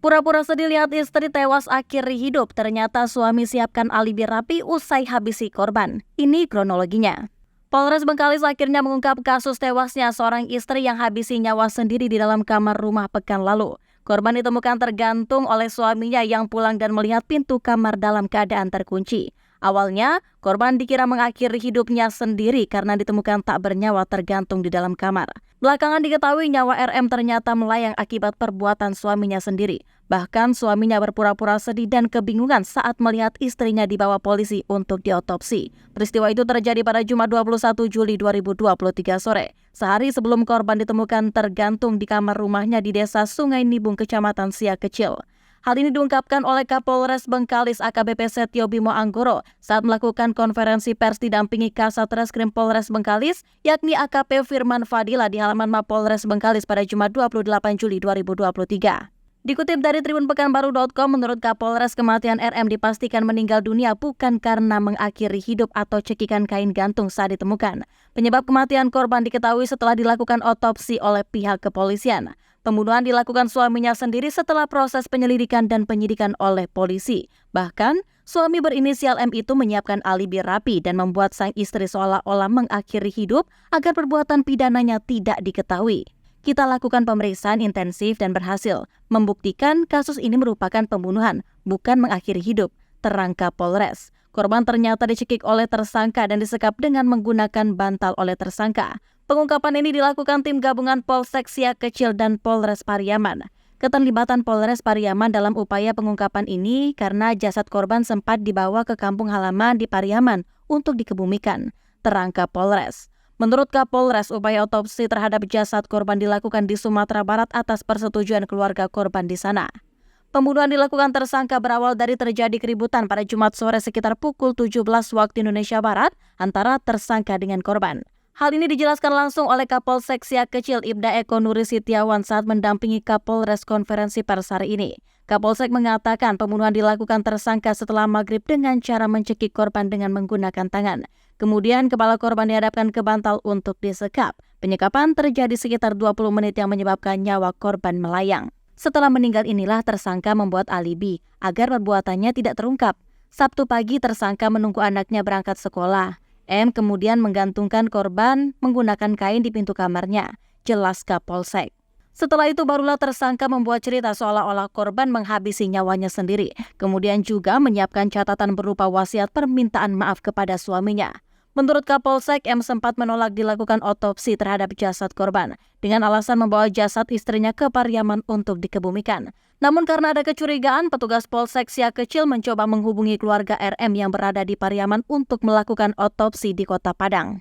Pura-pura sedih lihat istri tewas akhiri hidup, ternyata suami siapkan alibi rapi usai habisi korban. Ini kronologinya. Polres Bengkalis akhirnya mengungkap kasus tewasnya seorang istri yang habisi nyawa sendiri di dalam kamar rumah pekan lalu. Korban ditemukan tergantung oleh suaminya yang pulang dan melihat pintu kamar dalam keadaan terkunci. Awalnya, korban dikira mengakhiri hidupnya sendiri karena ditemukan tak bernyawa tergantung di dalam kamar. Belakangan diketahui nyawa RM ternyata melayang akibat perbuatan suaminya sendiri. Bahkan suaminya berpura-pura sedih dan kebingungan saat melihat istrinya dibawa polisi untuk diotopsi. Peristiwa itu terjadi pada Jumat 21 Juli 2023 sore. Sehari sebelum korban ditemukan tergantung di kamar rumahnya di Desa Sungai Nibung, Kecamatan Siak Kecil. Hal ini diungkapkan oleh Kapolres Bengkalis AKBP Setio Bimo Anggoro saat melakukan konferensi pers didampingi Kasat Reskrim Polres Bengkalis, yakni AKP Firman Fadila di halaman Mapolres Bengkalis pada Jumat 28 Juli 2023. Dikutip dari tribunpekanbaru.com, menurut Kapolres, kematian RM dipastikan meninggal dunia bukan karena mengakhiri hidup atau cekikan kain gantung saat ditemukan. Penyebab kematian korban diketahui setelah dilakukan otopsi oleh pihak kepolisian. Pembunuhan dilakukan suaminya sendiri setelah proses penyelidikan dan penyidikan oleh polisi. Bahkan, suami berinisial M itu menyiapkan alibi rapi dan membuat sang istri seolah-olah mengakhiri hidup agar perbuatan pidananya tidak diketahui. Kita lakukan pemeriksaan intensif dan berhasil membuktikan kasus ini merupakan pembunuhan, bukan mengakhiri hidup, terang Kapolres. Korban ternyata dicekik oleh tersangka dan disekap dengan menggunakan bantal oleh tersangka. Pengungkapan ini dilakukan tim gabungan Polsek Siak Kecil dan Polres Pariaman. Keterlibatan Polres Pariaman dalam upaya pengungkapan ini karena jasad korban sempat dibawa ke kampung halaman di Pariaman untuk dikebumikan, terang Kapolres. Menurut Kapolres, upaya otopsi terhadap jasad korban dilakukan di Sumatera Barat atas persetujuan keluarga korban di sana. Pembunuhan dilakukan tersangka berawal dari terjadi keributan pada Jumat sore sekitar pukul 17 waktu Indonesia Barat antara tersangka dengan korban. Hal ini dijelaskan langsung oleh Kapolsek Siak Kecil Ibda Eko Nuri Setiawan saat mendampingi Kapolres konferensi pers hari ini. Kapolsek mengatakan pembunuhan dilakukan tersangka setelah maghrib dengan cara mencekik korban dengan menggunakan tangan. Kemudian kepala korban dihadapkan ke bantal untuk disekap. Penyekapan terjadi sekitar 20 menit yang menyebabkan nyawa korban melayang. Setelah meninggal inilah tersangka membuat alibi agar perbuatannya tidak terungkap. Sabtu pagi tersangka menunggu anaknya berangkat sekolah. M kemudian menggantungkan korban menggunakan kain di pintu kamarnya, jelas Kapolsek. Setelah itu barulah tersangka membuat cerita seolah-olah korban menghabisi nyawanya sendiri. Kemudian juga menyiapkan catatan berupa wasiat permintaan maaf kepada suaminya. Menurut Kapolsek, M sempat menolak dilakukan otopsi terhadap jasad korban dengan alasan membawa jasad istrinya ke Pariaman untuk dikebumikan. Namun karena ada kecurigaan, petugas Polsek Siak Kecil mencoba menghubungi keluarga RM yang berada di Pariaman untuk melakukan otopsi di Kota Padang.